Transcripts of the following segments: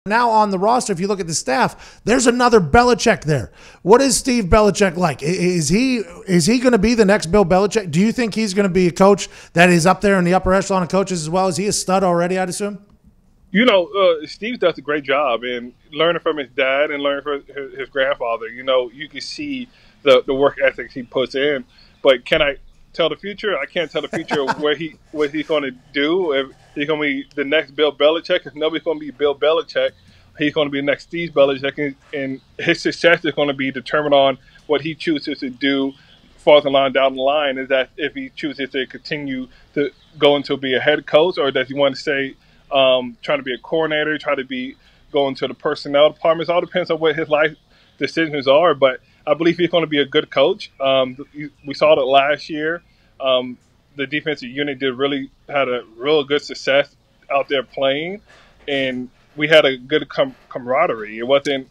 Now on the roster, if you look at the staff, there's another Belichick there. What is Steve Belichick like? Is he going to be the next Bill Belichick? Do you think he's going to be a coach that is up there in the upper echelon of coaches as well? Is he a stud already, I'd assume? You know, Steve does a great job in learning from his dad and learning from his grandfather. You know, you can see the work ethics he puts in. But can I tell the future? I can't tell the future what he's going to do. If he's going to be the next Bill Belichick, if nobody's going to be Bill Belichick, he's going to be the next Steve Belichick, and his success is going to be determined on what he chooses to do farther along down the line. Is that if he chooses to continue to go into be a head coach, or does he want to stay trying to be a coordinator, try to be going to the personnel department? It all depends on what his life decisions are, but I believe he's going to be a good coach. We saw that last year. The defensive unit had a real good success out there playing, and we had a good camaraderie. It wasn't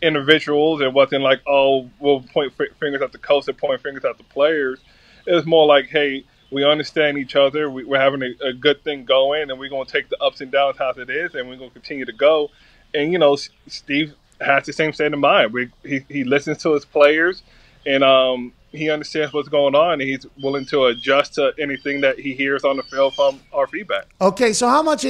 individuals. It wasn't like, oh, we'll point fingers at the coach and point fingers at the players. It was more like, hey, we understand each other. We're having a good thing going, and we're going to take the ups and downs as it is, and we're going to continue to go. And, you know, Steve has the same state of mind. He listens to his players, and he understands what's going on, and he's willing to adjust to anything that he hears on the field from our feedback. Okay, so how much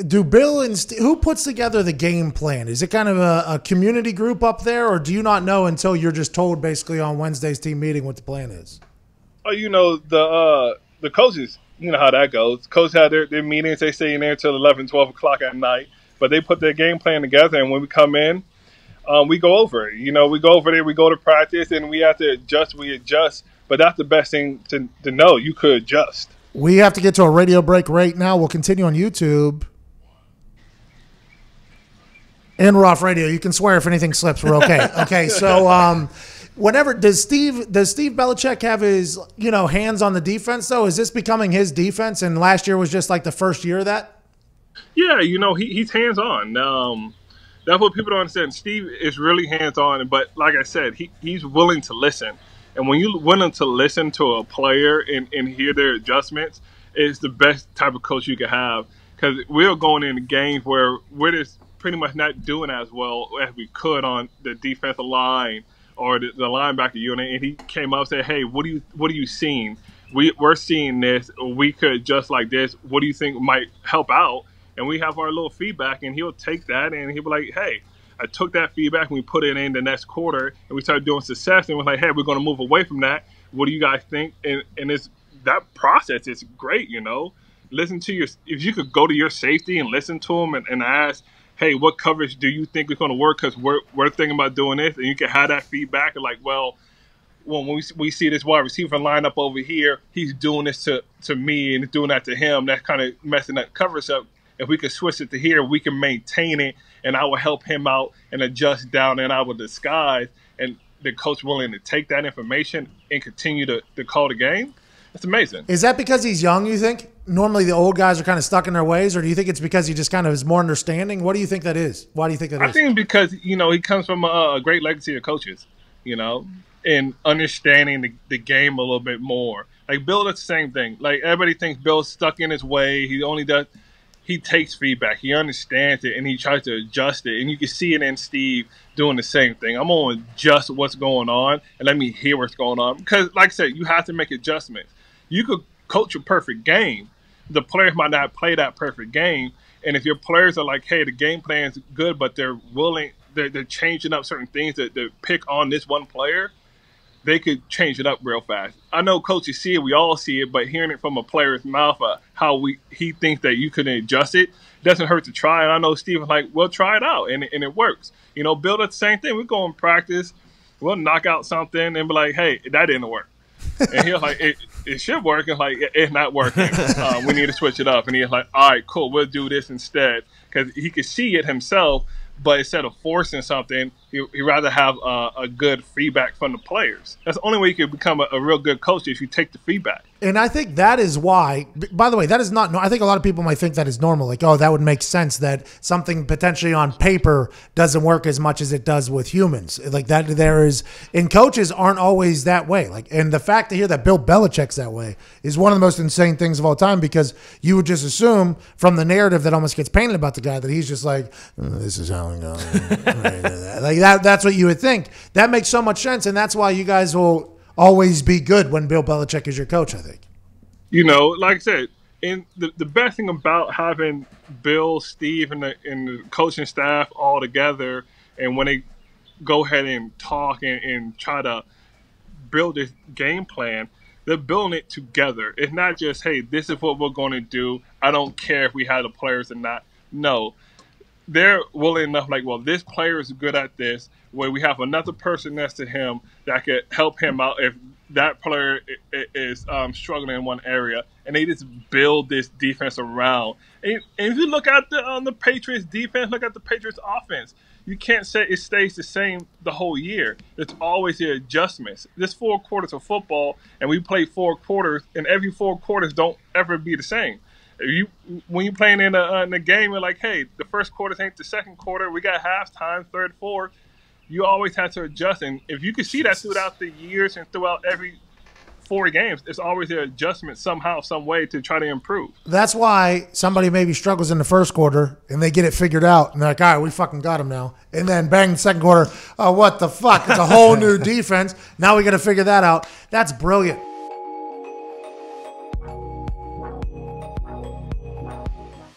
do Bill and who puts together the game plan? Is it kind of a community group up there, or do you not know until you're just told basically on Wednesday's team meeting what the plan is? Oh, you know, the coaches, you know how that goes. Coaches have their meetings. They stay in there until 11, 12 o'clock at night, but they put their game plan together, and when we come in, we go over it. You know, we go over there, we go to practice, and we have to adjust. We adjust, but that's the best thing to know. You could adjust. We have to get to a radio break right now. We'll continue on YouTube and Rough Radio. You can swear if anything slips. We're okay. Okay, so whenever does Steve Belichick have his hands on the defense though? Is this becoming his defense? And last year was just like the first year of that. Yeah, you know he's hands on. That's what people don't understand. Steve is really hands-on, but like I said, he's willing to listen. And when you're willing to listen to a player and hear their adjustments, it's the best type of coach you can have. Because we're going into games where we're just pretty much not doing as well as we could on the defensive line or the linebacker unit. And he came up and said, hey, what are you seeing? We're seeing this. We could adjust like this. What do you think might help out? And we have our little feedback, and he'll take that, and he'll be like, hey, I took that feedback, and we put it in the next quarter, and we started doing success, and we're like, hey, we're going to move away from that. What do you guys think? And that process is great, you know. Listen to if you could go to your safety and listen to them and ask, hey, what coverage do you think is going to work? Because we're thinking about doing this, and you can have that feedback, and like, well, when we see this wide receiver line up over here, he's doing this to me and doing that to him. That's kind of messing that coverage up. If we could switch it to here, we can maintain it, and I will help him out and adjust down, and I will disguise. And the coach willing to take that information and continue to call the game. It's amazing. Is that because he's young, you think? Normally the old guys are kind of stuck in their ways, or do you think it's because he just kind of is more understanding? What do you think that is? Why do you think that is? I think because, he comes from a great legacy of coaches, and understanding the game a little bit more. Like Bill does the same thing. Like everybody thinks Bill's stuck in his way. He takes feedback, he understands it, and he tries to adjust it. And you can see it in Steve doing the same thing. I'm going to adjust what's going on and let me hear what's going on. Because, like I said, you have to make adjustments. You could coach a perfect game. The players might not play that perfect game. And if your players are like, hey, the game plan's good, but they're changing up certain things to pick on this one player, they could change it up real fast. I know coaches see it, we all see it, but hearing it from a player's mouth, how he thinks that you can adjust it, doesn't hurt to try. And I know Steve was like, well, try it out, and it works. Bill does the same thing. We go in practice, we'll knock out something and be like, hey, that didn't work. And he's like, it should work. And like, it's not working. We need to switch it up. And he's like, all right, cool, we'll do this instead. Because he could see it himself, but instead of forcing something, he'd rather have a good feedback from the players. That's the only way you can become a real good coach, if you take the feedback. And I think that is why, by the way, that is not, I think a lot of people might think that is normal. Like, oh, that would make sense that something potentially on paper doesn't work as much as it does with humans. Like that and coaches aren't always that way. Like, and the fact to hear that Bill Belichick's that way is one of the most insane things of all time, because you would just assume from the narrative that almost gets painted about the the guy that he's just like, this is how it goes. Like that's what you would think. That makes so much sense, and that's why you guys will always be good when Bill Belichick is your coach, I think. You know, like I said, and the best thing about having Bill, Steve, and the coaching staff all together, and when they go ahead and talk and try to build this game plan, they're building it together. It's not just, hey, this is what we're going to do. I don't care if we have the players or not. No, they're willing enough, like, well, this player is good at this, where we have another person next to him that could help him out if that player is struggling in one area, and they just build this defense around. And if you look at the Patriots defense, look at the Patriots offense, you can't say it stays the same the whole year. There's always the adjustments. There's 4 quarters of football, and we play 4 quarters, and every 4 quarters don't ever be the same. When you're playing in a game, you're like, hey, the first quarter ain't the second quarter. We got halftime, third, fourth. You always have to adjust. And if you can see that throughout the years and throughout every 4 games, there's always an adjustment somehow, some way to try to improve. That's why somebody maybe struggles in the first quarter and they get it figured out. And they're like, all right, we fucking got him now. And then bang, the second quarter, oh, what the fuck? It's a whole new defense. Now we got to figure that out. That's brilliant.